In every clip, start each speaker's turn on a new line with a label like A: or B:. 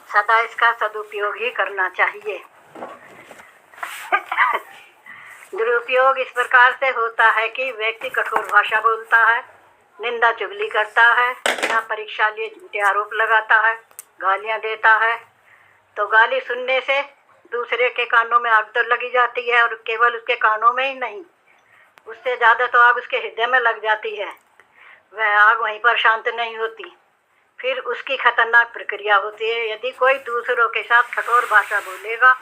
A: सदा इसका सदुपयोग ही करना चाहिए। दुरुपयोग इस प्रकार से होता है कि व्यक्ति कठोर भाषा बोलता है, निंदा चुगली करता है, बिना परीक्षा लिए झूठे आरोप लगाता है, गालियां देता है। तो गाली सुनने से दूसरे के कानों में आग तो लगी जाती है, और केवल उसके कानों में ही नहीं, उससे ज़्यादा तो आग उसके हृदय में लग जाती है। वह आग वहीं पर शांत नहीं होती, फिर उसकी खतरनाक प्रक्रिया होती है। यदि कोई दूसरों के साथ कठोर भाषा बोलेगा,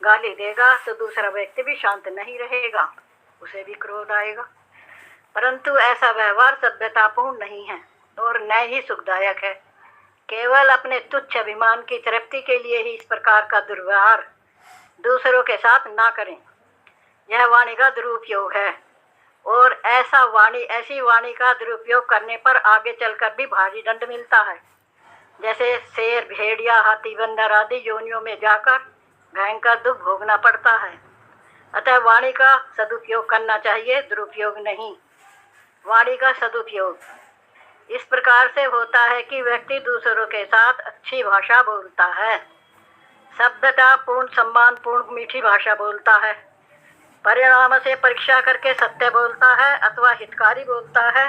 A: गाली देगा, तो दूसरा व्यक्ति भी शांत नहीं रहेगा, उसे भी क्रोध आएगा। परंतु ऐसा व्यवहार सभ्यतापूर्ण नहीं है और न ही सुखदायक है। केवल अपने तुच्छ अभिमान की तृप्ति के लिए ही इस प्रकार का दुर्व्यवहार दूसरों के साथ ना करें। यह वाणी का दुरुपयोग है, और ऐसी वाणी का दुरुपयोग करने पर आगे चलकर भी भारी दंड मिलता है। जैसे शेर, भेड़िया, हाथी, बंदर आदि योनियों में जाकर भयंकर दुख भोगना पड़ता है। अतः वाणी का सदुपयोग करना चाहिए, दुरुपयोग नहीं। वाणी का सदुपयोग इस प्रकार से होता है कि व्यक्ति दूसरों के साथ अच्छी भाषा बोलता है, सभ्यतापूर्ण, सम्मानपूर्ण, मीठी भाषा बोलता है, परिणाम से परीक्षा करके सत्य बोलता है अथवा हितकारी बोलता है।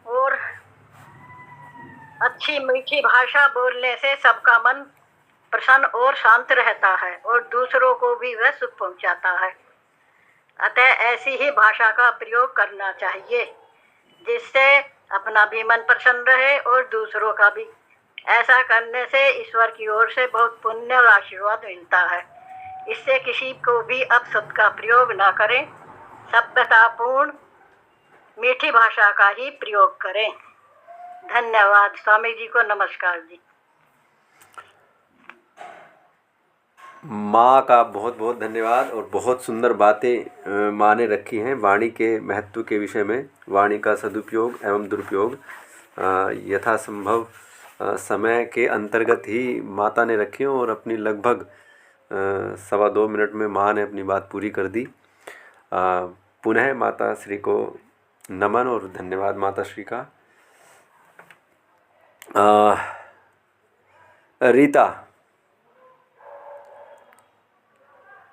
A: और अच्छी मीठी भाषा बोलने से सबका मन प्रसन्न और शांत रहता है, और दूसरों को भी वह सुख पहुंचाता है। अतः ऐसी ही भाषा का प्रयोग करना चाहिए, जिससे अपना भी मन प्रसन्न रहे और दूसरों का भी। ऐसा करने से ईश्वर की ओर से बहुत पुण्य और आशीर्वाद मिलता है। इससे किसी को भी अपशब्द का प्रयोग ना करें, सभ्यतापूर्ण मीठी भाषा का ही प्रयोग करें। धन्यवाद। स्वामी जी को नमस्कार जी।
B: माँ का बहुत बहुत धन्यवाद, और बहुत सुंदर बातें माँ ने रखी हैं वाणी के महत्व के विषय में। वाणी का सदुपयोग एवं दुरुपयोग यथासंभव समय के अंतर्गत ही माता ने रखी हैं, और अपनी लगभग 2.25 मिनट में माँ ने अपनी बात पूरी कर दी। पुनः माता श्री को नमन और धन्यवाद माता श्री का।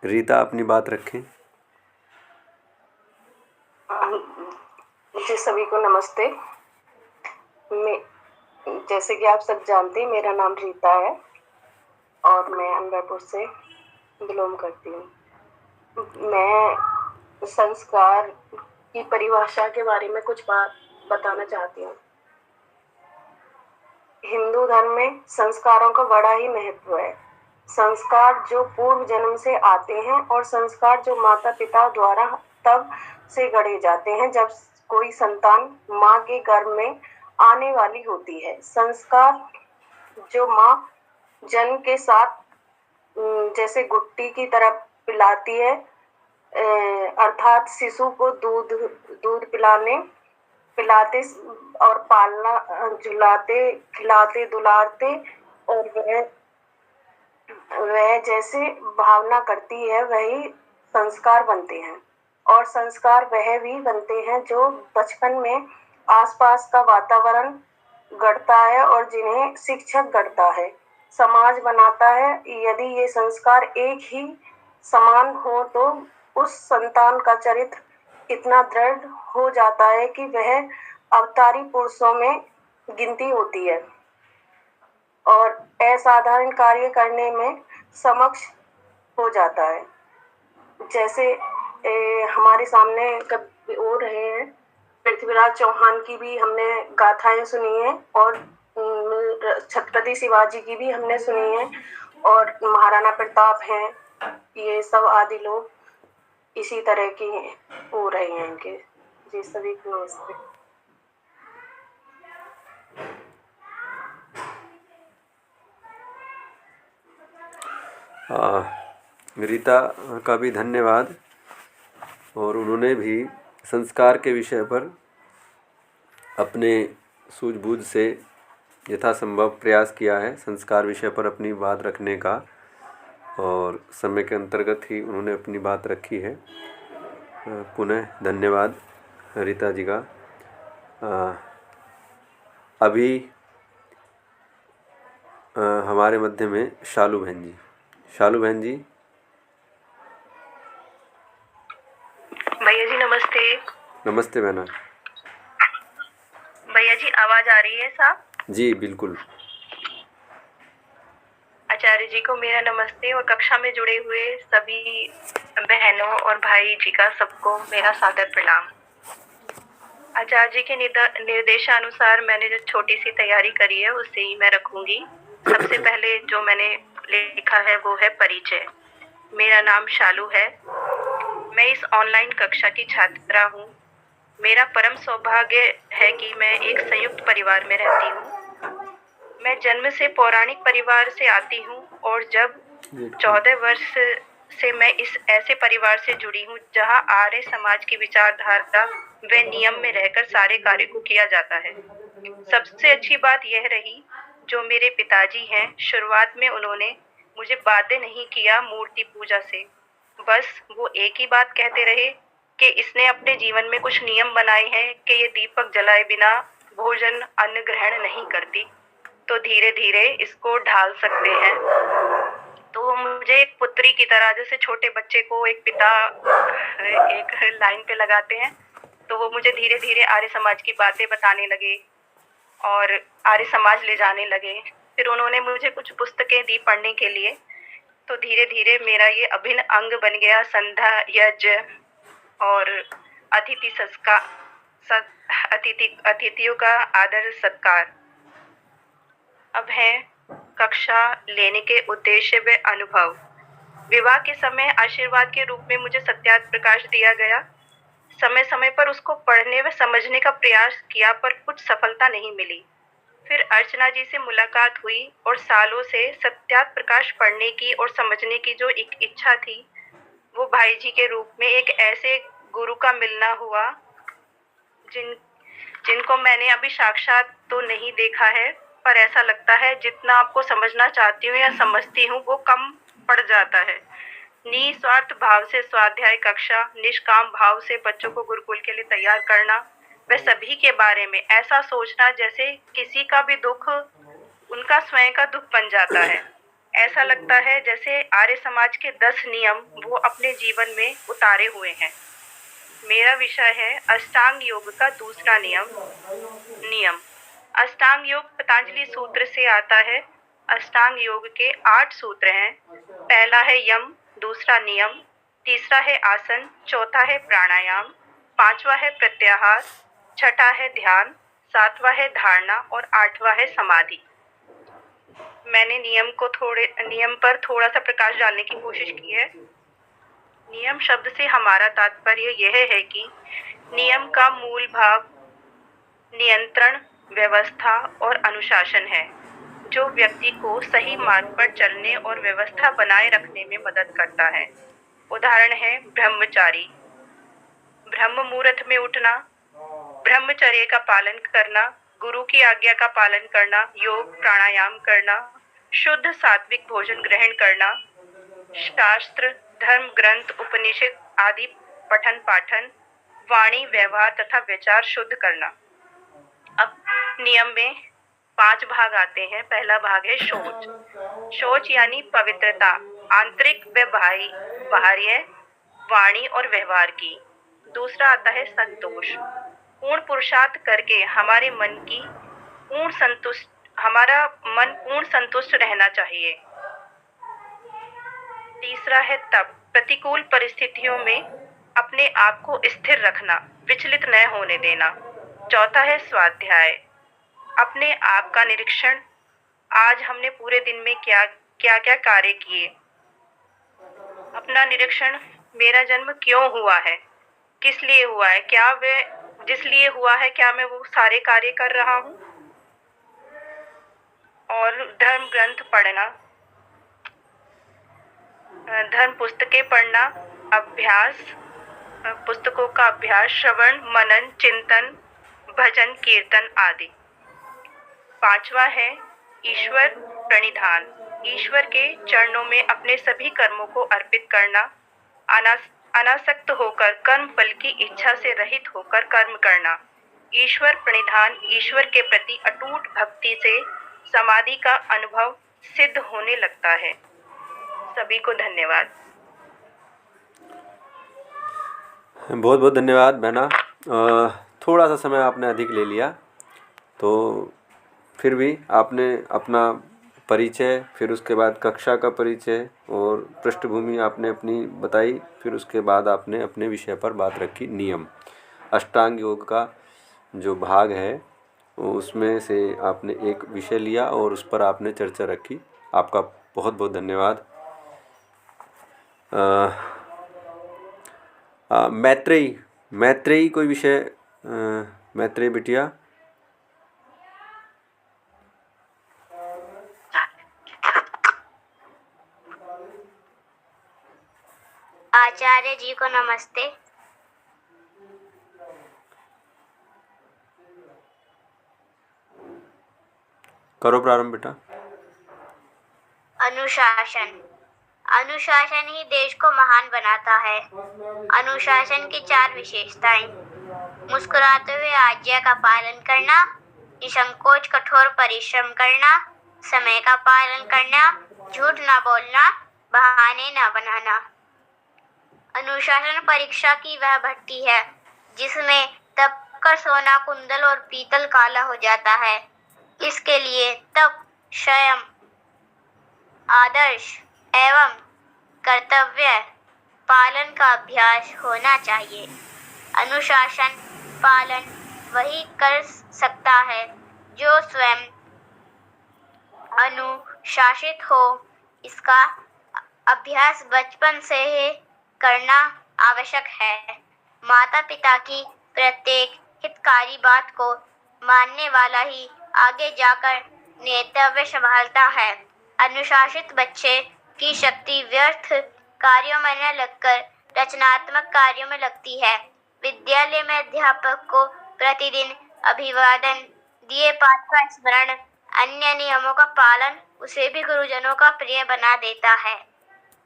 B: रीता अपनी बात रखें।
C: जी, सभी को नमस्ते। जैसे कि आप सब जानते हैं, मेरा नाम रीता है और मैं अनवरपुर से बिलोंग करती हूँ। मैं संस्कार की परिभाषा के बारे में कुछ बात बताना चाहती हूँ। हिंदू धर्म में संस्कारों का बड़ा ही महत्व है। संस्कार जो पूर्व जन्म से आते हैं, और संस्कार जो माता पिता द्वारा तब से गढ़े जाते हैं जब कोई संतान माँ के गर्भ में आने वाली होती है। संस्कार जो माँ जन्म के साथ जैसे गुट्टी की तरह पिलाती है, अर्थात शिशु को दूध पिलाते और पालना, झुलाते, खिलाते, दुलारते, और वह जैसे भावना करती है वही संस्कार बनते हैं। और संस्कार वह भी बनते हैं जो बचपन में आसपास का वातावरण गढ़ता है और जिन्हें शिक्षक गढ़ता है, समाज बनाता है। यदि ये संस्कार एक ही समान हो तो उस संतान का चरित्र इतना दृढ़ हो जाता है कि वह अवतारी पुरुषों में गिनती होती है और असाधारण कार्य करने में समक्ष हो जाता है। जैसे हमारे सामने कभी हो रहे हैं, पृथ्वीराज चौहान की भी हमने गाथाएं सुनी हैं, और छत्रपति शिवाजी की भी हमने सुनी है, और महाराणा प्रताप हैं, ये सब आदि लोग इसी तरह की हो रहे हैं इनके। जी, सभी को नमस्ते।
B: रीता का भी धन्यवाद, और उन्होंने भी संस्कार के विषय पर अपने सूझबूझ से यथासंभव प्रयास किया है संस्कार विषय पर अपनी बात रखने का, और समय के अंतर्गत ही उन्होंने अपनी बात रखी है। पुनः धन्यवाद रीता जी का। अभी हमारे मध्य में शालू बहन जी। शालू बहन जी।
D: भैया जी नमस्ते।
B: नमस्ते बहना।
D: भैया जी आवाज आ रही है साहब?
B: जी बिल्कुल।
D: आचार्य जी को मेरा नमस्ते और कक्षा में जुड़े हुए सभी बहनों और भाई जी का सबको मेरा सादर प्रणाम। आचार्य जी के निर्देशानुसार मैंने जो छोटी सी तैयारी करी है उससे ही मैं रखूंगी। सबसे पहले जो मैंने लिखा है वो है परिचय। मेरा नाम शालू है। मैं इस ऑनलाइन कक्षा की छात्रा हूँ। मेरा परम सौभाग्य है कि मैं एक संयुक्त परिवार में रहती हूँ। मैं जन्म से पौराणिक परिवार से आती हूँ और जब 14 वर्ष से मैं इस ऐसे परिवार से जुड़ी हूँ जहाँ आर्य समाज की विचारधारा व नियम में रहकर सारे कार्य को किया जाता है। सबसे अच्छी बात यह रही जो मेरे पिताजी हैं, शुरुआत में उन्होंने मुझे बाध्य नहीं किया मूर्ति पूजा से। बस वो एक ही बात कहते रहे कि इसने अपने जीवन में कुछ नियम बनाए हैं कि ये दीपक जलाए बिना भोजन अन्न ग्रहण नहीं करती, तो धीरे धीरे इसको ढाल सकते हैं। तो वो मुझे एक पुत्री की तरह, जैसे छोटे बच्चे को एक पिता एक लाइन पे लगाते हैं, तो वो मुझे धीरे धीरे आर्य समाज की बातें बताने लगे और आर्य समाज ले जाने लगे। फिर उन्होंने मुझे कुछ पुस्तकें दी पढ़ने के लिए, तो धीरे धीरे मेरा ये अभिन्न अंग बन गया संध्या यज्ञ और अतिथि संस्कार, अतिथियों का आदर सत्कार। अब है कक्षा लेने के उद्देश्य व अनुभव। विवाह के समय आशीर्वाद के रूप में मुझे सत्यार्थ प्रकाश दिया गया। समय समय पर उसको पढ़ने व समझने का प्रयास किया पर कुछ सफलता नहीं मिली। फिर अर्चना जी से मुलाकात हुई और सालों से सत्यार्थ प्रकाश पढ़ने की और समझने की जो एक इच्छा थी, वो भाई जी के रूप में एक ऐसे गुरु का मिलना हुआ जिनको मैंने अभी साक्षात तो नहीं देखा है, पर ऐसा लगता है जितना आपको समझना चाहती हूँ या समझती हूँ वो कम पड़ जाता है। निस्वार्थ भाव से स्वाध्याय कक्षा, निष्काम भाव से बच्चों को गुरुकुल के लिए तैयार करना, व सभी के बारे में ऐसा सोचना जैसे किसी का भी दुख उनका स्वयं का दुख बन जाता है। ऐसा लगता है जैसे आर्य समाज के 10 नियम वो अपने जीवन में उतारे हुए हैं। मेरा विषय है अष्टांग योग का दूसरा नियम। अष्टांग योग पतंजलि सूत्र से आता है। अष्टांग योग के 8 सूत्र हैं। पहला है यम, दूसरा नियम, तीसरा है आसन, चौथा है प्राणायाम, पांचवा है प्रत्याहार, छठा है ध्यान, सातवां है धारणा और आठवां है समाधि। मैंने नियम पर थोड़ा सा प्रकाश डालने की कोशिश की है। नियम शब्द से हमारा तात्पर्य यह है कि नियम का मूल भाव नियंत्रण, व्यवस्था और अनुशासन है, जो व्यक्ति को सही मार्ग पर चलने और व्यवस्था बनाए रखने में मदद करता है। उदाहरण है ब्रह्मचारी, ब्रह्म मुहूर्त में उठना, ब्रह्मचर्य का पालन करना, गुरु की आज्ञा का पालन करना, योग प्राणायाम करना, शुद्ध सात्विक भोजन ग्रहण करना, शास्त्र, धर्म ग्रंथ, उपनिषद आदि पठन पाठन, वाणी, व्यवहार तथा विचार शुद्ध करना। अब नियम में 5 भाग आते हैं। पहला भाग है शौच। शौच यानी पवित्रता, आंतरिक व बाह्य, वाणी और व्यवहार की। दूसरा आता है संतोष। पूर्ण पुरुषार्थ करके हमारा मन पूर्ण संतुष्ट रहना चाहिए। तीसरा है तप, प्रतिकूल परिस्थितियों में अपने आप को स्थिर रखना, विचलित न होने देना। चौथा है स्वाध्याय, अपने आप का निरीक्षण, आज हमने पूरे दिन में क्या क्या कार्य किए। अपना निरीक्षण, मेरा जन्म क्यों हुआ है, किस लिए हुआ है, क्या वह जिस लिए हुआ है क्या मैं वो सारे कार्य कर रहा हूँ। और धर्म ग्रंथ पढ़ना, धर्म पुस्तकें पढ़ना, अभ्यास, पुस्तकों का अभ्यास, श्रवण, मनन, चिंतन, भजन, कीर्तन आदि। पांचवा है ईश्वर प्रणिधान, ईश्वर के चरणों में अपने सभी कर्मों को अर्पित करना, अनासक्त होकर कर्म फल की इच्छा से रहित होकर कर्म करना। ईश्वर प्रणिधान, ईश्वर के प्रति अटूट भक्ति से समाधि का अनुभव सिद्ध होने लगता है। सभी को धन्यवाद।
B: बहुत बहुत धन्यवाद बहना। थोड़ा सा समय आपने अधिक ले लिया, तो फिर भी आपने अपना परिचय, फिर उसके बाद कक्षा का परिचय और पृष्ठभूमि आपने अपनी बताई, फिर उसके बाद आपने अपने विषय पर बात रखी। नियम अष्टांग योग का जो भाग है उसमें से आपने एक विषय लिया और उस पर आपने चर्चा रखी। आपका बहुत बहुत धन्यवाद। मैत्रेयी मैत्रेयी कोई विषय, मैत्रेयी बिटिया।
E: आचार्य जी को नमस्ते।
B: करो प्रारंभ बेटा।
E: अनुशासन। अनुशासन ही देश को महान बनाता है। अनुशासन की 4 विशेषताएं: मुस्कुराते हुए आज्ञा का पालन करना, निसंकोच कठोर परिश्रम करना, समय का पालन करना, झूठ ना बोलना, बहाने ना बनाना। अनुशासन परीक्षा की वह भट्टी है जिसमें तपकर सोना कुंदल और पीतल काला हो जाता है। इसके लिए तप, संयम, आदर्श एवं कर्तव्य पालन का अभ्यास होना चाहिए। अनुशासन पालन वही कर सकता है जो स्वयं अनुशासित हो। इसका अभ्यास बचपन से ही करना आवश्यक है। माता पिता की प्रत्येक हितकारी बात को मानने वाला ही आगे जाकर नेतृत्व संभालता है। अनुशासित बच्चे की शक्ति व्यर्थ कार्यों में न लगकर रचनात्मक कार्यों में लगती है। विद्यालय में अध्यापक को प्रतिदिन अभिवादन, दिए पाठ का स्मरण, अन्य नियमों का पालन उसे भी गुरुजनों का प्रिय बना देता है।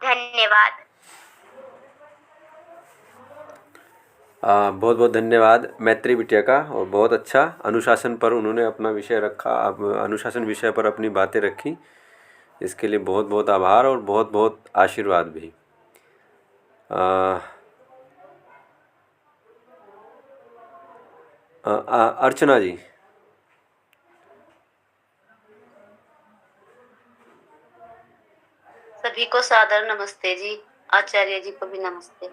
E: धन्यवाद।
B: बहुत बहुत धन्यवाद मैत्री बिटिया का। और बहुत अच्छा अनुशासन पर उन्होंने अपना विषय रखा, अब अनुशासन विषय पर अपनी बातें रखी। इसके लिए बहुत बहुत आभार और बहुत बहुत आशीर्वाद भी। अर्चना जी।
F: सभी को सादर नमस्ते जी। आचार्य जी को भी नमस्ते।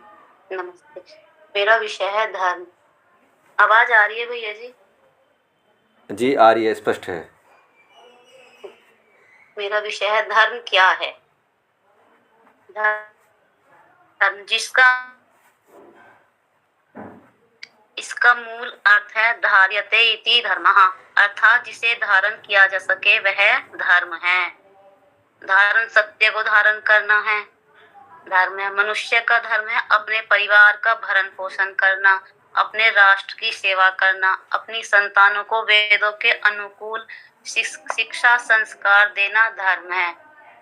F: नमस्ते। मेरा विषय है धर्म। आवाज आ रही है भैया जी?
B: जी आ रही है, स्पष्ट है।
F: मेरा विषय है धर्म क्या है। धर्म इसका मूल अर्थ है धार्यते इति धर्मः, अर्थात जिसे धारण किया जा सके वह धर्म है। धारण सत्य को धारण करना है, धर्म है। मनुष्य का धर्म है अपने परिवार का भरण पोषण करना, अपने राष्ट्र की सेवा करना, अपनी संतानों को वेदों के अनुकूल शिक्षा संस्कार देना धर्म है।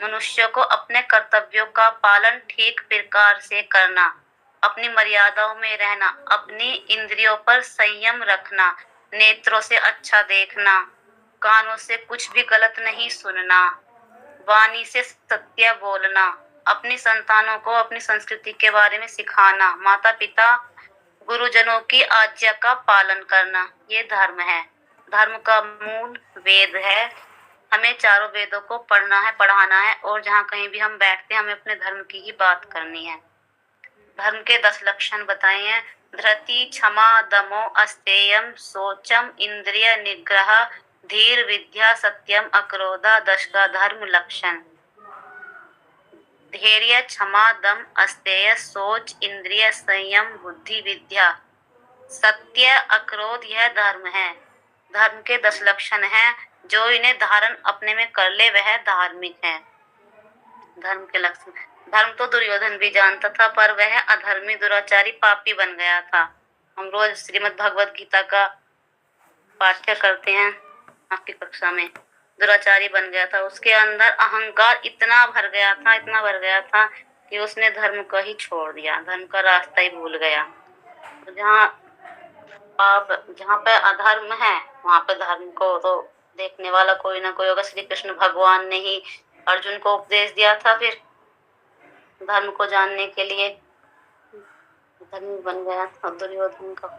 F: मनुष्य को अपने कर्तव्यों का पालन ठीक प्रकार से करना, अपनी मर्यादाओं में रहना, अपनी इंद्रियों पर संयम रखना, नेत्रों से अच्छा देखना, कानों से कुछ भी गलत नहीं सुनना, वाणी से सत्य बोलना, अपनी संतानों को अपनी संस्कृति के बारे में सिखाना, माता पिता गुरुजनों की आज्ञा का पालन करना, ये धर्म है। धर्म का मूल वेद है। हमें चारों वेदों को पढ़ना है, पढ़ाना है, और जहाँ कहीं भी हम बैठते हैं हमें अपने धर्म की ही बात करनी है। धर्म के 10 लक्षण बताए हैं। धृति, क्षमा, दमो, अस्तेयम, शोचम, इंद्रिय निग्रह, धीर, विद्या, सत्यम, अक्रोधा, 10 का धर्म लक्षण। धैर्य, क्षमा, दम, अस्तेय, सोच, इंद्रिय, संयम, बुद्धि, विद्या, सत्य, अक्रोध, यह धर्म है। धर्म के 10 लक्षण हैं। जो इन्हें धारण अपने में कर ले वह धार्मिक है। धर्म के लक्षण। धर्म तो दुर्योधन भी जानता था, पर वह अधर्मी, दुराचारी, पापी बन गया था। हम रोज श्रीमद् भगवत गीता का पाठ्य करते हैं आपकी कक्षा में। दुराचारी बन गया था, उसके अंदर अहंकार इतना भर गया था कि उसने धर्म को ही छोड़ दिया, धर्म का रास्ता ही भूल गया। तो जहाँ पे अधर्म है वहां पे धर्म को तो देखने वाला कोई ना कोई होगा। श्री कृष्ण भगवान ने ही अर्जुन को उपदेश दिया था, फिर धर्म को जानने के लिए धर्मी बन गया था दुर्योधन का।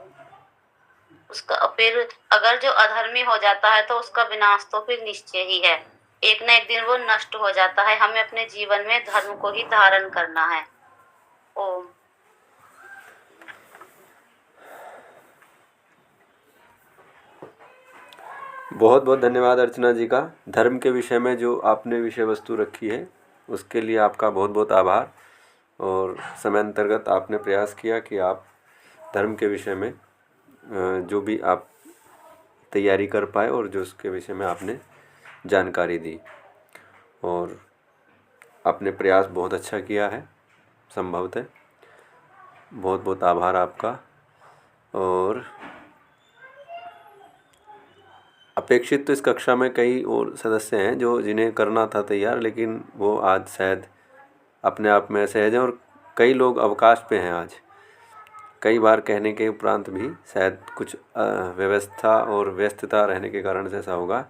F: उसका फिर अगर जो अधर्मी हो जाता है तो उसका विनाश तो फिर निश्चय ही है, एक न एक दिन वो नष्ट हो जाता है। हमें अपने जीवन में धर्म को ही धारण करना है। ओम।
B: बहुत बहुत धन्यवाद अर्चना जी का। धर्म के विषय में जो आपने विषय वस्तु रखी है उसके लिए आपका बहुत बहुत आभार। और समय अंतर्गत आपने प्रयास किया कि आप धर्म के विषय में जो भी आप तैयारी कर पाए और जो उसके विषय में आपने जानकारी दी, और आपने प्रयास बहुत अच्छा किया है संभवतः। बहुत बहुत आभार आपका। और अपेक्षित तो इस कक्षा में कई और सदस्य हैं जो जिन्हें करना था तैयार, लेकिन वो आज शायद अपने आप में सहज हैं, और कई लोग अवकाश पे हैं आज। कई बार कहने के उपरांत भी शायद कुछ व्यवस्था और व्यस्तता रहने के कारण से ऐसा होगा।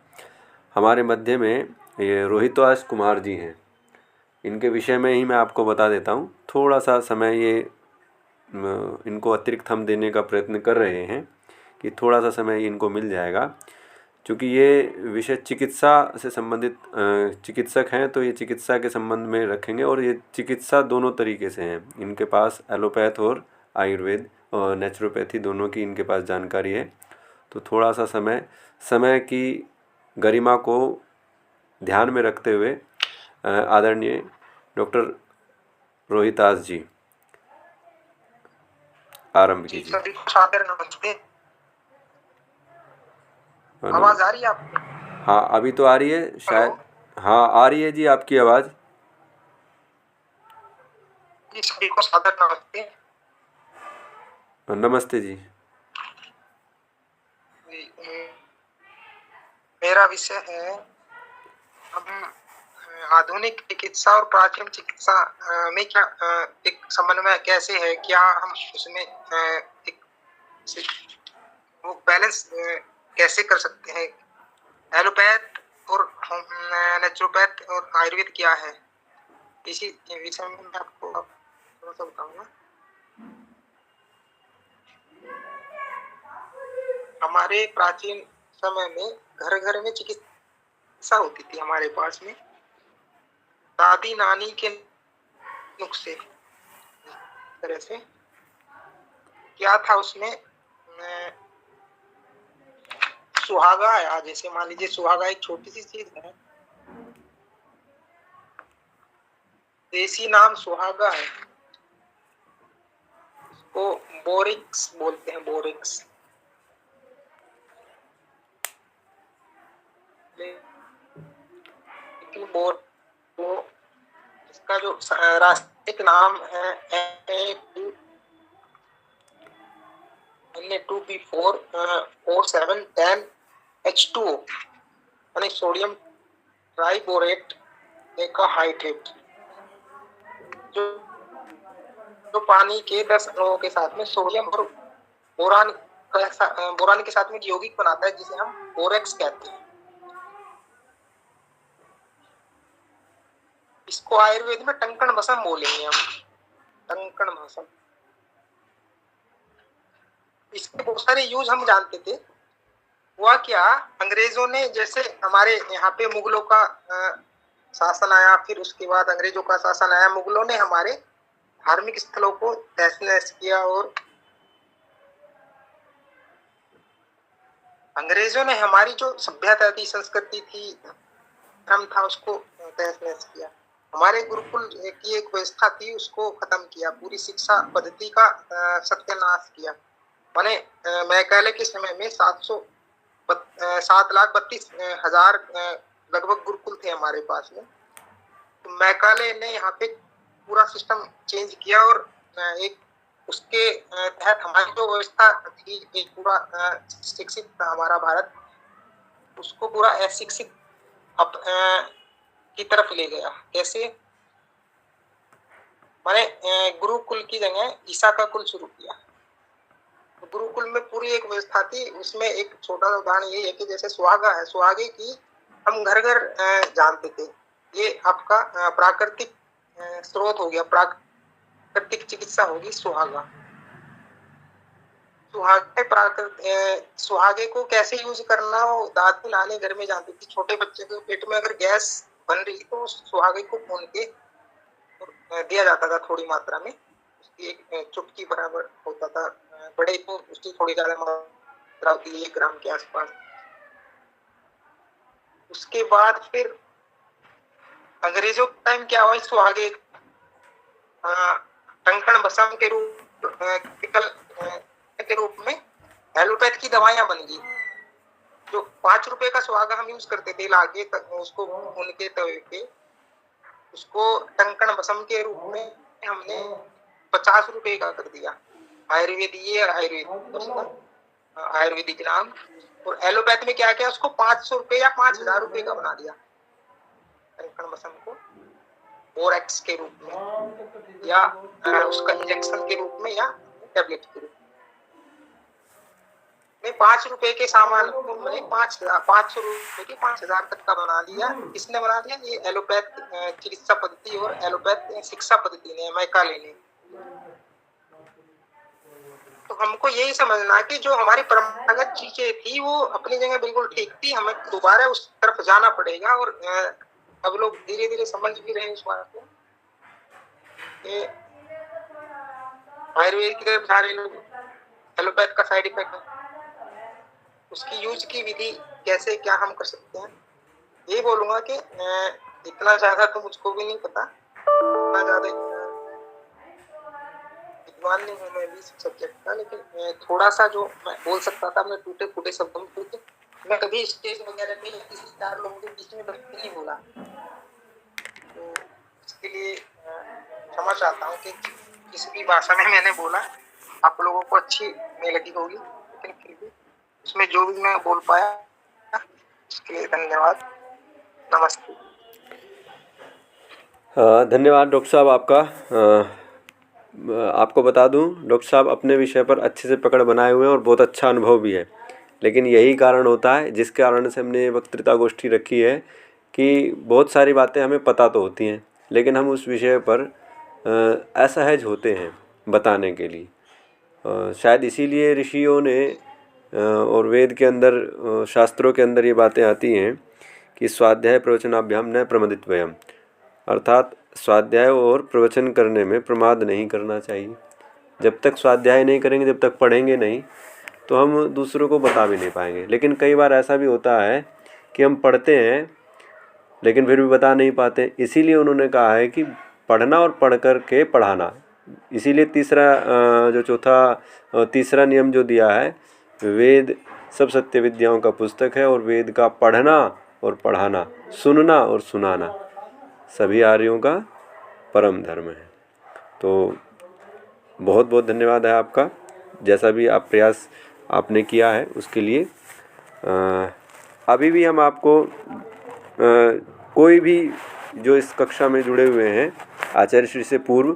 B: हमारे मध्य में ये रोहितवास कुमार जी हैं, इनके विषय में ही मैं आपको बता देता हूँ। थोड़ा सा समय ये इनको अतिरिक्त हम देने का प्रयत्न कर रहे हैं कि थोड़ा सा समय इनको मिल जाएगा, क्योंकि ये विषय चिकित्सा से संबंधित चिकित्सक हैं, तो ये चिकित्सा के संबंध में रखेंगे। और ये चिकित्सा दोनों तरीके से हैं, इनके पास एलोपैथ और आयुर्वेद और नेचुरोपैथी दोनों की इनके पास जानकारी है। तो थोड़ा सा समय की गरिमा को ध्यान में रखते हुए आदरणीय डॉक्टर रोहितास जी आरंभ कीजिए।
G: सभी को सादर नमस्ते। आवाज आ रही है आपको?
B: हाँ, अभी तो आ रही है शायद। हाँ, आ रही है जी आपकी आवाज़।
G: जी सभी को सादर नमस्ते।
B: नमस्ते जी।
G: मेरा विषय है, हम आधुनिक चिकित्सा और प्राचीन चिकित्सा में क्या एक समन्वय कैसे है, क्या हम उसमें एक वो बैलेंस कैसे कर सकते हैं। एलोपैथ और नेचुरोपैथ और आयुर्वेद क्या है, इसी विषय में मैं आपको थोड़ा सा बताऊंगा। हमारे प्राचीन समय में घर घर में चिकित्सा होती थी। हमारे पास में दादी नानी के नुस्खे तरह से क्या था उसमें, सुहागा है। जैसे मान लीजिए सुहागा एक छोटी सी चीज है, देसी नाम सुहागा है, उसको बोरिक्स बोलते हैं, बोरिक्स। लेकिन वो इसका जो रासायनिक नाम है Na2B4O710H2O यानी सोडियम ट्राइबोरेट एकाहाइड्रेट, जो पानी के 10 अणुओं के साथ में सोडियम और बोरान के साथ में यौगिक बनाता है, जिसे हम बोरेक्स कहते हैं। इसको आयुर्वेद में टंकण भस्म बोलेंगे हम, टंकण भस्म। इसके बहुत सारे यूज हम जानते थे। हुआ क्या, अंग्रेजों ने, जैसे हमारे यहाँ पे मुगलों का शासन आया, फिर उसके बाद अंग्रेजों का शासन आया। मुगलों ने हमारे धार्मिक स्थलों को तहस नहस किया, और अंग्रेजों ने हमारी जो सभ्यता थी, संस्कृति थी, धर्म था, उसको तहस नहस किया। हमारे गुरुकुल की एक व्यवस्था थी, उसको खत्म किया। पूरी शिक्षा पद्धति का सत्यानाश किया। माने मैकाले के समय में 7,32,000 लगभग गुरुकुल थे हमारे पास में। तो मैकाले ने यहाँ पे पूरा सिस्टम चेंज किया, और एक उसके तहत हमारी जो व्यवस्था थी, एक पूरा शिक्षित था हमारा भारत, उसको पूरा अशिक्षित की तरफ ले गया। कैसे? माने गुरुकुल की जगह ईसा का कुल शुरू किया। गुरुकुल में पूरी एक व्यवस्था थी। उसमें एक छोटा सा उदाहरण यही है कि जैसे सुहागा है, सुहागे की हम घर घर जानते थे। ये आपका प्राकृतिक स्रोत हो गया, प्राकृतिक चिकित्सा होगी सुहागा। सुहागे को कैसे यूज करना, वो दादी नानी घर में जानती थी। छोटे बच्चे के पेट में अगर गैस बन रही तो सुहागे को भून के दिया जाता था थोड़ी मात्रा में, उसकी एक चुटकी बराबर होता था। बड़े को उसकी थोड़ी ज्यादा मात्रा होती है, 1 ग्राम के आसपास। उसके बाद फिर अंग्रेजों के टाइम क्या हुआ, सुहागे टंकण बसम के रूप में एलोपैथ की दवाइयां बन गई। जो 5 रुपए का सुहागा हम यूज करते थे लाके उसको भून के तवे पे, उसको टंकण बसम के रूप में हमने 50 रुपए का कर दिया। आयुर्वेदिक नाम। और एलोपैथ में क्या किया, उसको 500 रुपए या 5000 रुपए का बना दिया टंकण बसम को, बोरेक्स के रूप में या उसका इंजेक्शन के रूप में या टैबलेट के रूप में। 5 रुपए के सामान को मैंने 500 रुपए के 5000 तक का बना दिया। किसने बना दिया? ये एलोपैथ चिकित्सा पद्धति और एलोपैथ शिक्षा पद्धति ने, मैकाले ने। तो हमको यही समझना कि जो हमारी परंपरागत चीजें थी वो अपनी जगह बिल्कुल ठीक थी, हमें दोबारा उस तरफ जाना पड़ेगा। और अब लोग धीरे धीरे समझ भी रहे हैं इस बात को। आयुर्वेद की तरफ सारे लोग, एलोपैथ का साइड इफेक्ट, उसकी यूज की विधि कैसे क्या हम कर सकते हैं। ये बोलूंगा कि इतना ज्यादा तो मुझको भी नहीं पता, इतना ज्यादा विद्वान नहीं हूँ मैं भी सब्जेक्ट का, लेकिन थोड़ा सा जो मैं बोल सकता था मैं टूटे फूटे शब्दों में, क्योंकि मैं कभी स्टेज वगैरह पे किसी 4 लोगों के बीच में नहीं बोला, तो इसके लिए क्षमा चाहता हूँ कि किसी भी भाषा में मैंने बोला आप लोगों को अच्छी नहीं लगी होगी, लेकिन फिर भी उसमें जो भी मैं बोल पाया उसके लिए धन्यवाद। नमस्ते।
B: धन्यवाद डॉक्टर साहब आपका। आपको बता दूं, डॉक्टर साहब अपने विषय पर अच्छे से पकड़ बनाए हुए हैं और बहुत अच्छा अनुभव भी है। लेकिन यही कारण होता है जिस कारण से हमने वक्तृता गोष्ठी रखी है कि बहुत सारी बातें हमें पता तो होती हैं, लेकिन हम उस विषय पर असहज होते हैं बताने के लिए। शायद इसीलिए ऋषियों ने और वेद के अंदर, शास्त्रों के अंदर ये बातें आती हैं कि स्वाध्याय प्रवचनाभ्याम न प्रमदित वयम, अर्थात स्वाध्याय और प्रवचन करने में प्रमाद नहीं करना चाहिए। जब तक स्वाध्याय नहीं करेंगे, जब तक पढ़ेंगे नहीं, तो हम दूसरों को बता भी नहीं पाएंगे। लेकिन कई बार ऐसा भी होता है कि हम पढ़ते हैं लेकिन फिर भी बता नहीं पाते। इसीलिए उन्होंने कहा है कि पढ़ना और पढ़ कर के पढ़ाना। इसीलिए तीसरा नियम जो दिया है, वेद सब सत्य विद्याओं का पुस्तक है और वेद का पढ़ना और पढ़ाना, सुनना और सुनाना सभी आर्यों का परम धर्म है। तो बहुत बहुत धन्यवाद है आपका, जैसा भी आप प्रयास आपने किया है उसके लिए। अभी भी हम आपको कोई भी जो इस कक्षा में जुड़े हुए हैं आचार्य श्री से पूर्व,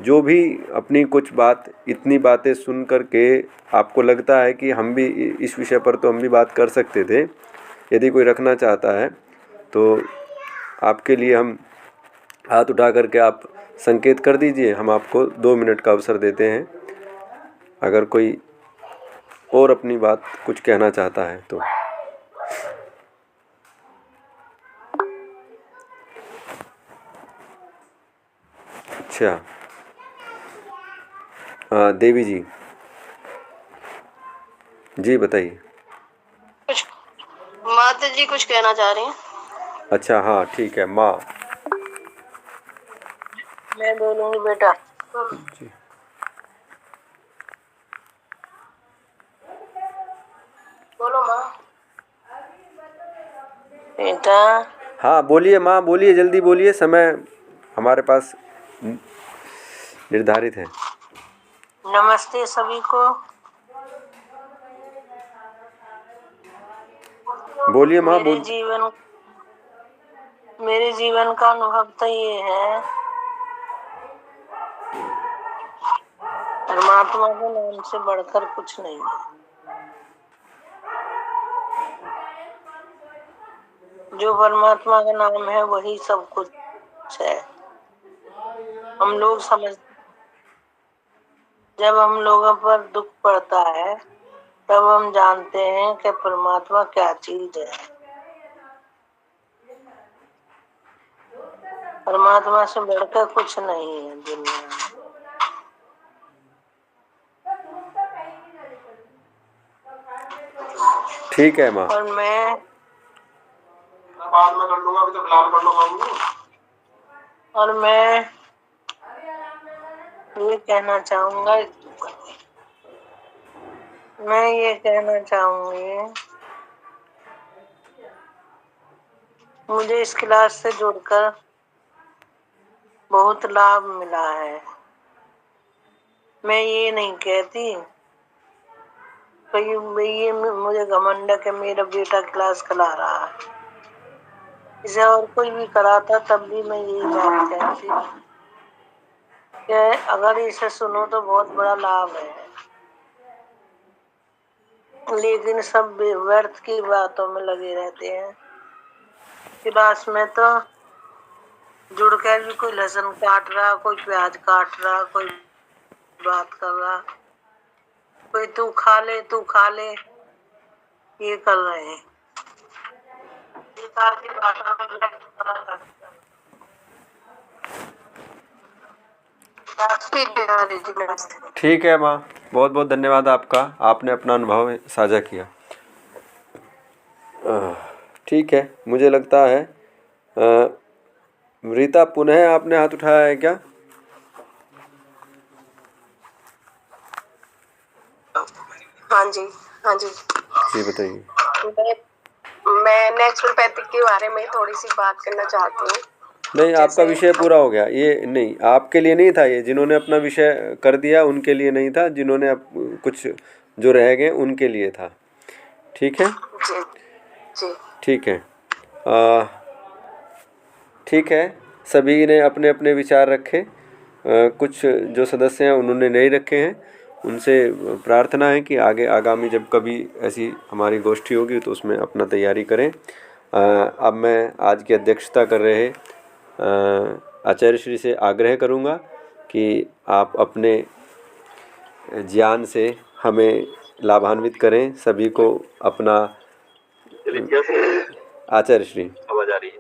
B: जो भी अपनी कुछ बात, इतनी बातें सुन कर के आपको लगता है कि हम भी इस विषय पर तो हम भी बात कर सकते थे, यदि कोई रखना चाहता है तो आपके लिए हम हाथ उठा करके आप संकेत कर दीजिए, हम आपको 2 मिनट का अवसर देते हैं अगर कोई और अपनी बात कुछ कहना चाहता है तो। अच्छा, देवी जी, जी बताइए।
C: कुछ माता जी कुछ कहना चाह रही हैं।
B: अच्छा, हाँ ठीक है माँ।
C: मैं बोलूंगी बेटा।
B: जी
C: बोलो माँ। बेटा।
B: हाँ बोलिए माँ, बोलिए, जल्दी बोलिए, समय हमारे पास निर्धारित है।
C: नमस्ते सभी को।
B: बोलिए माँ,
C: मेरे जीवन का अनुभव तो ये है, परमात्मा के नाम से बढ़कर कुछ नहीं है।
H: जो परमात्मा का नाम है वही सब कुछ है। हम लोग समझ जब हम लोगों पर दुख पड़ता है तब हम जानते हैं कि परमात्मा क्या चीज है। परमात्मा से बढ़कर कुछ नहीं है दुनिया में।
B: ठीक है माँ।
H: और मैं
G: बाद में कर लूंगा, अभी तो फिलहाल कर लो मामू।
H: और मैं ये कहना चाहूंगा मुझे इस क्लास से जुड़कर बहुत लाभ मिला है। मैं ये नहीं कहती कहीं ये मुझे घमंड है कि मेरा बेटा क्लास करा रहा है। इसे और कोई भी कराता तब भी मैं यही बात कहती कि अगर इसे सुनो तो बहुत बड़ा लाभ है। लेकिन सब व्यर्थ की बातों में लगे रहते हैं। क्लास में तो जुड़कर भी कोई लहसुन काट रहा, कोई प्याज काट रहा, कोई बात कर रहा, कोई तू खा ले ये कर रहे हैं। बेकार की बातों में
B: ठीक है माँ, बहुत बहुत धन्यवाद आपका, आपने अपना अनुभव साझा किया। ठीक है, मुझे लगता है रीता पुनः आपने हाथ उठाया है क्या?
C: हाँ जी, हाँ जी।
B: जी बताइए।
C: मैं नेचुरोपैथिक के बारे में थोड़ी सी बात करना चाहती हूँ।
B: नहीं, आपका विषय पूरा हो गया। ये नहीं, आपके लिए नहीं था ये। जिन्होंने अपना विषय कर दिया उनके लिए नहीं था, जिन्होंने कुछ जो रह गए उनके लिए था। ठीक है
C: जी जी।
B: ठीक है। ठीक है, सभी ने अपने अपने विचार रखे। कुछ जो सदस्य हैं उन्होंने नहीं रखे हैं। उनसे प्रार्थना है कि आगे आगामी जब कभी ऐसी हमारी गोष्ठी होगी तो उसमें अपना तैयारी करें। अब मैं आज की अध्यक्षता कर रहे आचार्य श्री से आग्रह करूंगा कि आप अपने ज्ञान से हमें लाभान्वित करें, सभी को अपना। आचार्य श्री
I: आवाज आ रही है?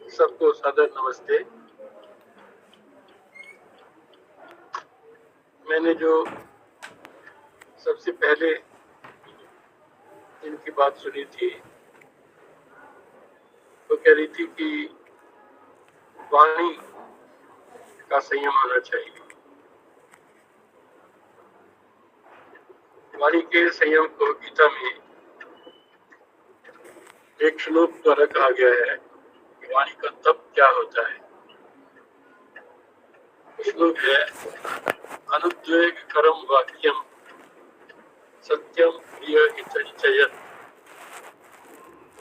I: सबको सादर नमस्ते। मैंने जो सबसे पहले इनकी बात सुनी थी वो कह रही थी कि वाणी का संयम होना चाहिए। वाणी के संयम को गीता में एक श्लोक द्वारा कहा गया है कि वाणी का तप क्या होता है। श्लोक है अनुद्वेग करम वाक्यम सत्यम प्रिय हितनिचयत्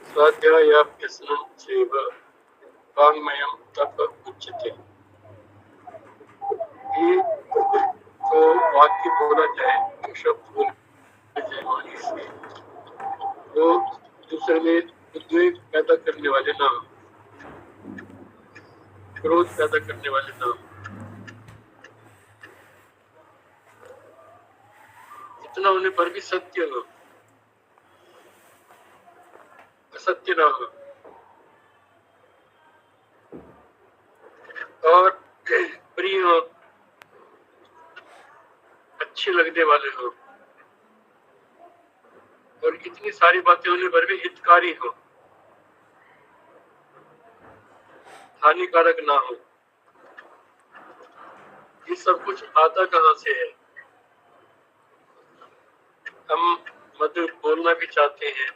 I: स्वाध्यायाभ्यसनं चैव वाङ्मयं तप उच्यते। ये तो वाक्य बोला जाए, तो शब्द बोले जाए वाणी से, वो दूसरे में उद्वेग पैदा करने वाले नाम, क्रोध पैदा करने वाले नाम, इतना होने पर भी सत्य हो, असत्य ना हो, और प्रिय हो, अच्छे लगने वाले हो, और इतनी सारी बातें होने पर भी हितकारी हो, हानिकारक ना हो। ये सब कुछ आता कहाँ से है? हम मधुर बोलना भी चाहते हैं,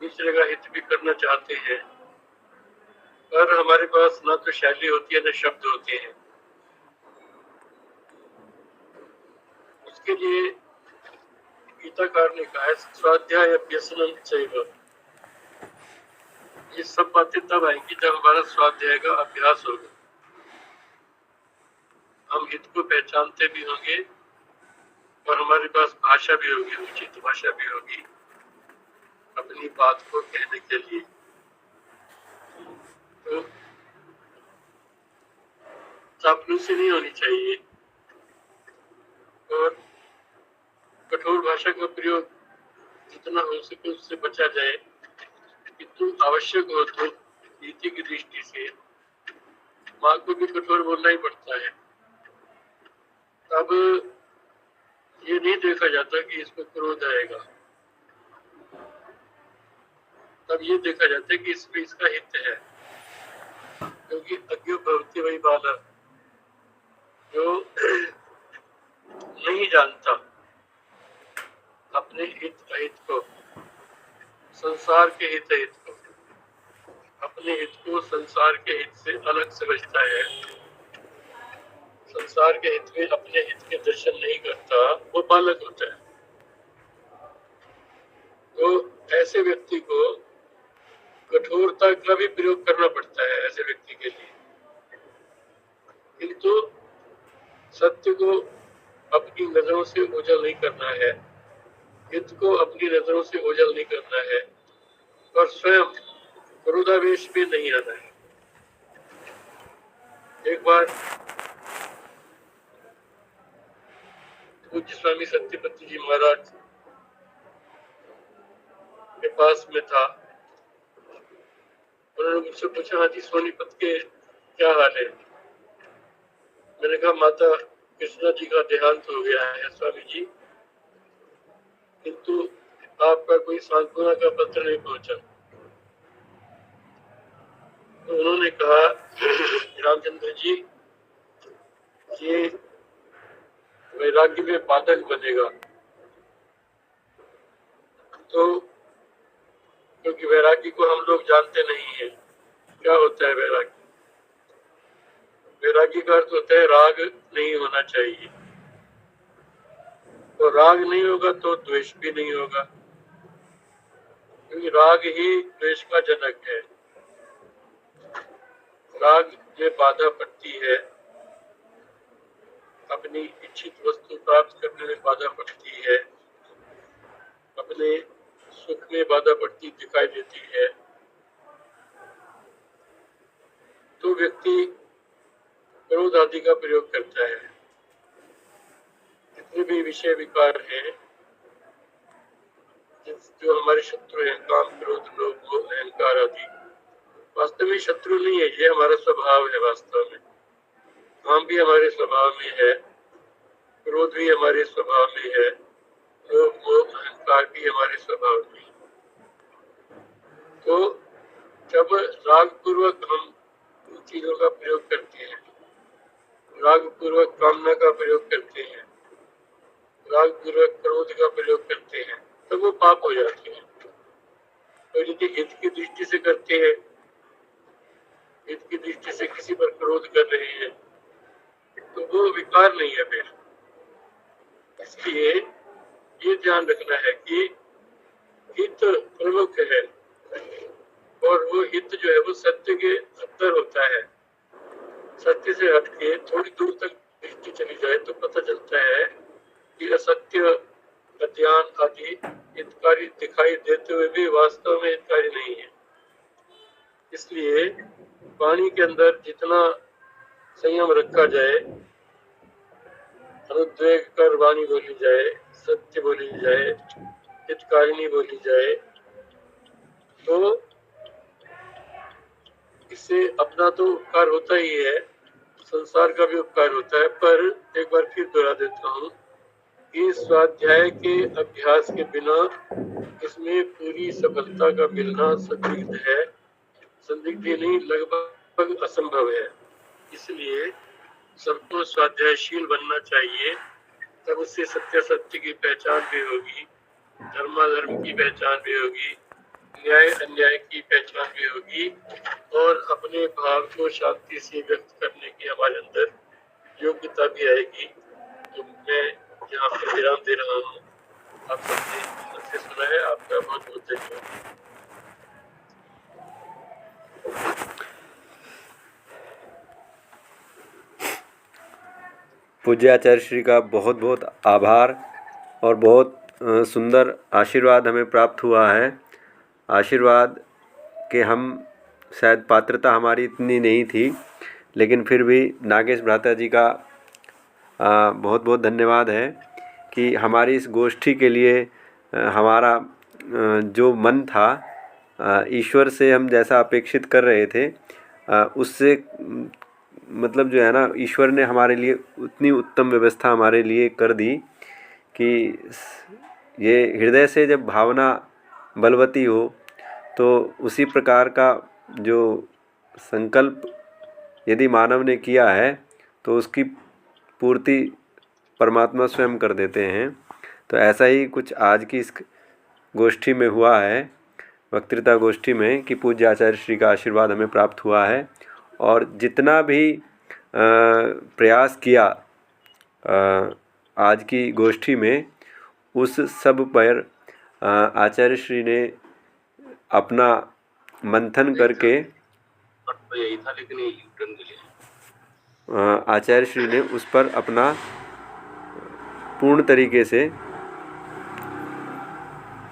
I: दूसरे का हित भी करना चाहते हैं, पर हमारे पास ना तो शैली होती है ना शब्द होते हैं। उसके लिए गीताकार ने कहा है स्वाध्याय अभ्यसनं चैव। ये सब बातें तब आएंगी जब हमारा स्वाध्याय का अभ्यास होगा। हम हित को पहचानते भी होंगे और हमारे पास भाषा भी होगी, उचित भाषा भी होगी अपनी बात को कहने के लिए। तो चापलूसी नहीं होनी चाहिए और कठोर भाषा का प्रयोग जितना हो सके उससे बचा जाए। किंतु आवश्यक हो तो नीति की दृष्टि से माँ को भी कठोर बोलना ही पड़ता है। तब ये नहीं देखा जाता कि इसको क्रोध आएगा, तब ये देखा जाता है कि इसमें इसका हित है। क्योंकि अज्ञो भवति वही बाला, जो नहीं जानता अपने हित अहित को, संसार के हित अहित को, अपने हित को संसार के हित से अलग समझता है, संसार के हित में अपने हित के दर्शन नहीं करता, वो बालक होता है। तो ऐसे व्यक्ति को कठोरता का भी प्रयोग करना पड़ता है ऐसे व्यक्ति के लिए। किंतु सत्य को अपनी नजरों से ओझल नहीं करना है, हित को अपनी नजरों से ओझल नहीं करना है और स्वयं क्रोधावेश में नहीं आना है। एक बार पूज्य स्वामी सत्यपति जी महाराज के पास में था, उन्होंने मुझसे पूछा, हाँ जी सोनीपत के क्या हाल है? मैंने कहा माता कृष्णा जी का देहांत हो गया है स्वामी जी, किंतु आपका कोई सांत्वना का पत्र नहीं पहुंचा। तो उन्होंने कहा, रामचंद्र जी ये वैराग्य में बाधक बनेगा। तो क्योंकि वैराग्य को हम लोग जानते नहीं है, क्या होता है वैराग्य? वैराग्य का अर्थ होता है राग नहीं होना चाहिए, तो राग नहीं होगा तो द्वेष भी नहीं होगा, क्योंकि राग ही द्वेष का जनक है। राग में बाधा पड़ती है, अपनी इच्छित वस्तु प्राप्त करने में बाधा पड़ती है, अपने सुख में बाधा पड़ती दिखाई देती है। तो व्यक्ति क्रोध आदि का प्रयोग करता है। जितने भी विषय विकार हैं जो हमारे शत्रु हैं, काम क्रोध लोभ मोह अहंकार आदि, वास्तव में शत्रु नहीं है, ये हमारा स्वभाव है। वास्तव में काम भी हमारे स्वभाव में है, क्रोध भी हमारे स्वभाव में है, लोभ मोह अहंकार भी हमारे स्वभाव में है। तो जब राग पूर्वक हम उन चीजों का प्रयोग करते हैं, राग पूर्वक कामना का प्रयोग करते हैं, राग पूर्वक क्रोध का प्रयोग करते हैं, तो वो पाप हो जाते हैं। तो यदि हित की दृष्टि से करते हैं, हित की दृष्टि से किसी पर क्रोध कर रहे हैं, तो वो विकार नहीं है फिर। इसलिए ये ध्यान रखना है कि हित प्रमुख है और वो हित जो है वो सत्य के अंदर होता है। सत्य से हटके थोड़ी दूर तक दृष्टि चली जाए तो पता चलता है कि असत्य अज्ञान आदि हितकारी दिखाई देते हुए भी वास्तव में हितकारी नहीं है। इसलिए वाणी के अंदर जितना संयम रखा जाए, अनुद्वेग कर वाणी बोली जाए, सत्य बोली जाए, हितकारिणी बोली जाए, तो इससे अपना तो उपकार होता ही है, संसार का भी उपकार होता है। पर एक बार फिर दोहरा देता हूँ कि स्वाध्याय के अभ्यास के बिना इसमें पूरी सफलता का मिलना संदिग्ध है, संदिग्ध ही नहीं लगभग असंभव है। इसलिए सबको स्वाध्यायशील बनना चाहिए, तब उससे सत्य सत्य की पहचान भी होगी, धर्माधर्म की पहचान भी होगी, न्याय अन्याय की पहचान भी होगी और अपने भाव को शांति से व्यक्त करने की हमारे अंदर योग्यता भी आएगी। तो मैं यहाँ पर विराम दे रहा हूँ। आप सबने सुना है, आपका बहुत बहुत धन्यवाद।
B: पूज्य आचार्य श्री का बहुत बहुत आभार और बहुत सुंदर आशीर्वाद हमें प्राप्त हुआ है। आशीर्वाद के हम शायद पात्रता हमारी इतनी नहीं थी, लेकिन फिर भी नागेश भ्राता जी का बहुत बहुत धन्यवाद है कि हमारी इस गोष्ठी के लिए हमारा जो मन था, ईश्वर से हम जैसा अपेक्षित कर रहे थे उससे मतलब जो है ना, ईश्वर ने हमारे लिए उतनी उत्तम व्यवस्था हमारे लिए कर दी कि ये हृदय से जब भावना बलवती हो तो उसी प्रकार का जो संकल्प यदि मानव ने किया है तो उसकी पूर्ति परमात्मा स्वयं कर देते हैं। तो ऐसा ही कुछ आज की इस गोष्ठी में हुआ है, वक्तृता गोष्ठी में, कि पूज्य आचार्य श्री का आशीर्वाद हमें प्राप्त हुआ है। और जितना भी प्रयास किया आज की गोष्ठी में, उस सब पर आचार्य श्री ने अपना मंथन करके
I: यही था, लेकिन ये यूटर्न के लिए
B: आचार्य श्री ने उस पर अपना पूर्ण तरीके से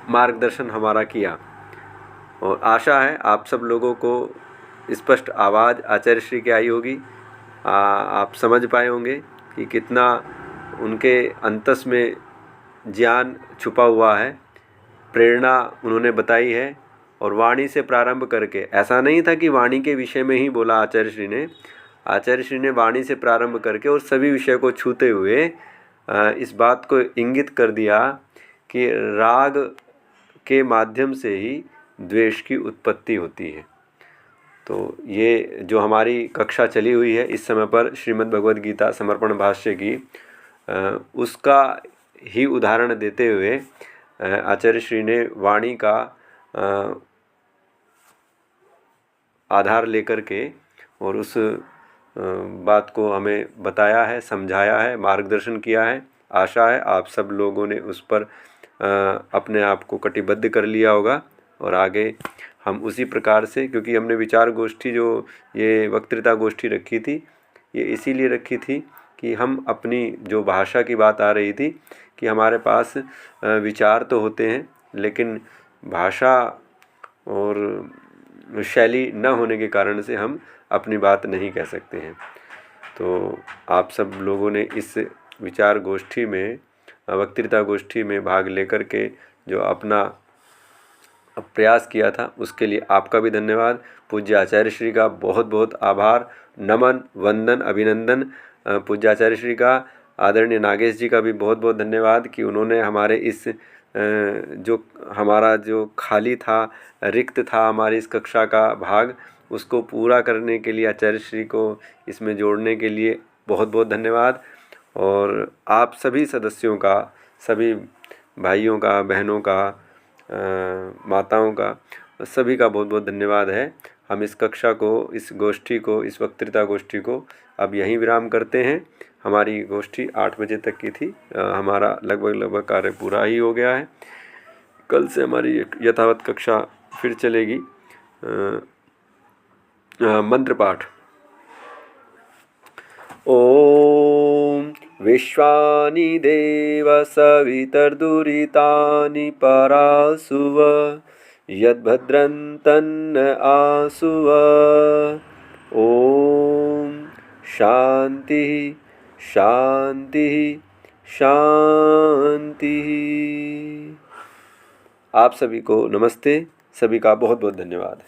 B: मार्गदर्शन हमारा किया। और आशा है आप सब लोगों को स्पष्ट आवाज़ आचार्य श्री की आई होगी। आप समझ पाए होंगे कि कितना उनके अंतस में ज्ञान छुपा हुआ है, प्रेरणा उन्होंने बताई है। और वाणी से प्रारंभ करके, ऐसा नहीं था कि वाणी के विषय में ही बोला आचार्य श्री ने। आचार्य श्री ने वाणी से प्रारंभ करके और सभी विषय को छूते हुए इस बात को इंगित कर दिया कि राग के माध्यम से ही द्वेष की उत्पत्ति होती है। तो ये जो हमारी कक्षा चली हुई है इस समय पर श्रीमद् भगवद गीता समर्पण भाष्य की, उसका ही उदाहरण देते हुए आचार्य श्री ने वाणी का आधार लेकर के और उस बात को हमें बताया है, समझाया है, मार्गदर्शन किया है। आशा है आप सब लोगों ने उस पर अपने आप को कटिबद्ध कर लिया होगा और आगे हम उसी प्रकार से, क्योंकि हमने विचार गोष्ठी जो ये वक्तृता गोष्ठी रखी थी, ये इसीलिए रखी थी कि हम अपनी जो भाषा की बात आ रही थी कि हमारे पास विचार तो होते हैं लेकिन भाषा और शैली न होने के कारण से हम अपनी बात नहीं कह सकते हैं। तो आप सब लोगों ने इस विचार गोष्ठी में, वक्तृता गोष्ठी में भाग लेकर के जो अपना प्रयास किया था, उसके लिए आपका भी धन्यवाद। पूज्य आचार्य श्री का बहुत बहुत आभार, नमन, वंदन, अभिनंदन। पूज्य आचार्य श्री का, आदरणीय नागेश जी का भी बहुत बहुत धन्यवाद कि उन्होंने हमारे इस जो हमारा जो खाली था, रिक्त था हमारी इस कक्षा का भाग, उसको पूरा करने के लिए आचार्य श्री को इसमें जोड़ने के लिए बहुत बहुत धन्यवाद। और आप सभी सदस्यों का, सभी भाइयों का, बहनों का, माताओं का, सभी का बहुत बहुत धन्यवाद है। हम इस कक्षा को, इस गोष्ठी को, इस वक्तृता गोष्ठी को अब यहीं विराम करते हैं। हमारी गोष्ठी 8 बजे तक की थी, हमारा लगभग कार्य पूरा ही हो गया है। कल से हमारी एक यथावत कक्षा फिर चलेगी। मंत्र पाठ। ओम विश्वानि देव सवितर्दुरितानि परासुव यद्भद्रन्तन्न आसुव। ओम शांति शांति शांति। आप सभी को नमस्ते, सभी का बहुत बहुत धन्यवाद।